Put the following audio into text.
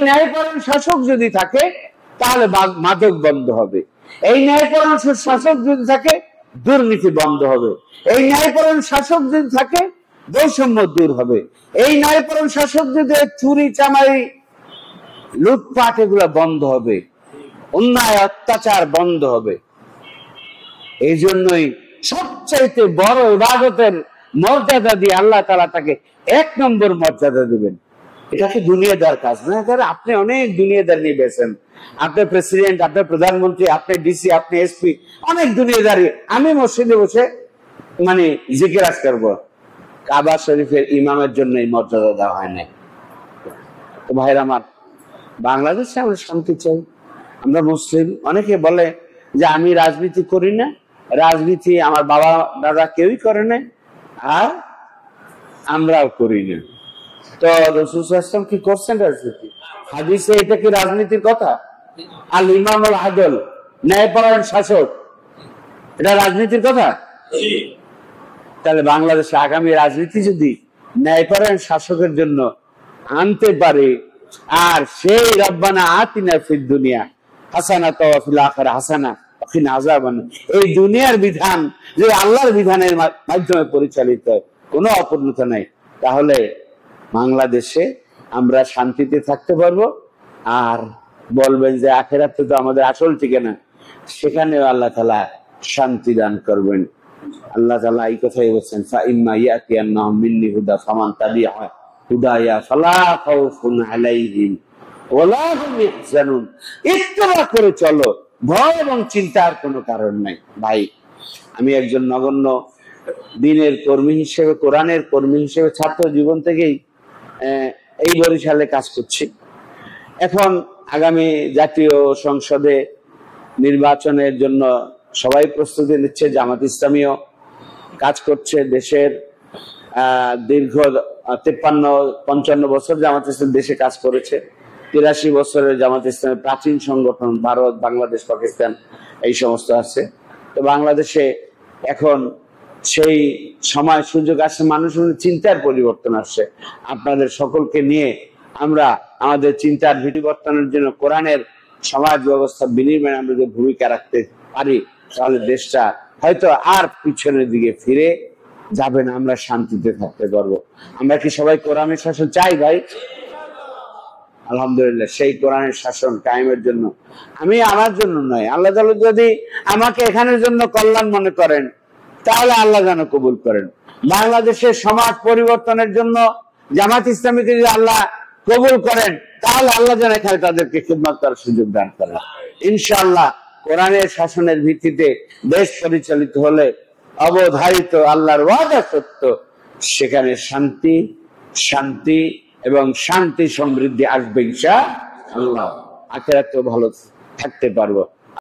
ন্যায়পরায়ণ শাসক যদি থাকে তাহলে মাদক বন্ধ হবে। এই ন্যায়পরায়ণ শাসক যদি থাকে দুর্নীতি বন্ধ হবে। এই ন্যায়পরায়ণ শাসক যদি থাকে বৈষম্য দূর হবে। এই ন্যায়পরায়ণ শাসক যদি চুরি চামারি লুটপাট এগুলো বন্ধ হবে, অন্যায় অত্যাচার বন্ধ হবে। এই জন্যই সবচাইতে বড় ইবাদতের মর্যাদা দিয়ে আল্লাহ তাআলা তাকে 1 নম্বর মর্যাদা দিবেন। এটাকে দুনিয়াদার কাজ না। আপনি অনেক দুনিয়াদার নিয়ে বেছেন, আপনার প্রেসিডেন্ট, আপনার প্রধানমন্ত্রী, আপনার ডিসি, আপনি এসপি, অনেক দুনিয়াদারি। আমি মসজিদে বসে মানে জিকির করব, কাবা শরীফের ইমামের জন্য এই মর্যাদা দেওয়া হয় না। তো ভাইরা আমার, বাংলাদেশে আমরা শান্তি চাই, আমরা মুসলিম। অনেকে বলে যে আমি রাজনীতি করি না, রাজনীতি আমার বাবা দাদা কেউই করে না আর আমরাও করি না। তো রাসূল সাল্লাল্লাহু আলাইহি ওয়াসাল্লাম কি করছেন রাজনীতি? হাদিসে এটা কি রাজনীতির কথা? আল ইমামুল আদল, ন্যায়পরায়ণ শাসক, এটা রাজনীতির কথা? তাহলে বাংলাদেশে আগামী রাজনীতি যদি ন্যায়পরায়ণ শাসকের জন্য আনতে পারে, আর সেই রব্বানা আতিনা ফিদ দুনিয়া হাসানাতাও ওয়া ফিল আখিরাতি হাসানা ওয়া কিনা আযাবান, এই দুনিয়ার বিধান যে আল্লাহর বিধানের মাধ্যমে পরিচালিত, কোনো অপূর্ণতা নাই, তাহলে বাংলাদেশে আমরা শান্তিতে থাকতে পারবো। আর বলবেন যে আখিরাতে তো আমাদের আসল ঠিকানা, সেখানেও আল্লাহ তাআলা শান্তি দান করবেন। আল্লাহ তাআলা এই কথাই বলেছেন, ফা ইম্মা ইয়াতিয়ান্নাহুম মিন্নি হুদা ফামান তাবিআ হুদায়া ফালা খাউফুন আলাইহিম ওয়ালা হুম ইয়াহজানুন। ইত্তেবা করে চলো, ভয় এবং চিন্তার কোনো কারণ নাই। ভাই, আমি একজন নগণ্য দ্বীনের কর্মী হিসেবে, কোরআনের কর্মী হিসেবে ছাত্র জীবন থেকেই এই বরিশালে কাজ করছি। এখন আগামী জাতীয় সংসদে নির্বাচনের জন্য সবাই প্রস্তুতি নিচ্ছে, জামাত ইসলামীও কাজ করছে। দেশের দীর্ঘ 53-55 বছর জামাত ইসলাম দেশে কাজ করেছে। 83 বছরের জামাত ইসলামের প্রাচীন সংগঠন, ভারত, বাংলাদেশ, পাকিস্তান এই সমস্ত আছে। তো বাংলাদেশে এখন সেই সময় সুযোগ আসছে, মানুষের চিন্তার পরিবর্তন আসছে। আপনাদের সকলকে নিয়ে আমরা আমাদের চিন্তার পরিবর্তনের জন্য কোরআনের সমাজ ব্যবস্থা বিনির্মাণে আমরা যদি ভূমিকা রাখতে পারি, তাহলে দেশটা হয়তো আর পিছনের দিকে ফিরে যাবে না, আমরা শান্তিতে থাকতে পারবো। আমরা কি সবাই কোরআনের শাসন চাই ভাই? আলহামদুলিল্লাহ, সেই কোরআনের শাসন কায়েমের জন্য, আমি আমার জন্য নয়, আল্লাহ তাআলা যদি আমাকে এখানের জন্য কল্যাণ মনে করেন তাহলে আল্লাহ যেন কবুল করেন। বাংলাদেশের সমাজ পরিবর্তনের জন্য জামাত ইসলামীকে যদি আল্লাহ কবুল করেন তাহলে আল্লাহ যেন এখানে তাদেরকে খিদমত করার সুযোগ দান করেন। ইনশাআল্লাহ কোরআনের শাসনের ভিত্তিতে দেশ পরিচালিত হলে অবধারিত আল্লাহর ওয়াদা সত্য, সেখানে শান্তি শান্তি এবং শান্তি সমৃদ্ধি আসবে ইনশাআল্লাহ। আখিরাতেও ভালো থাকতে পারবো।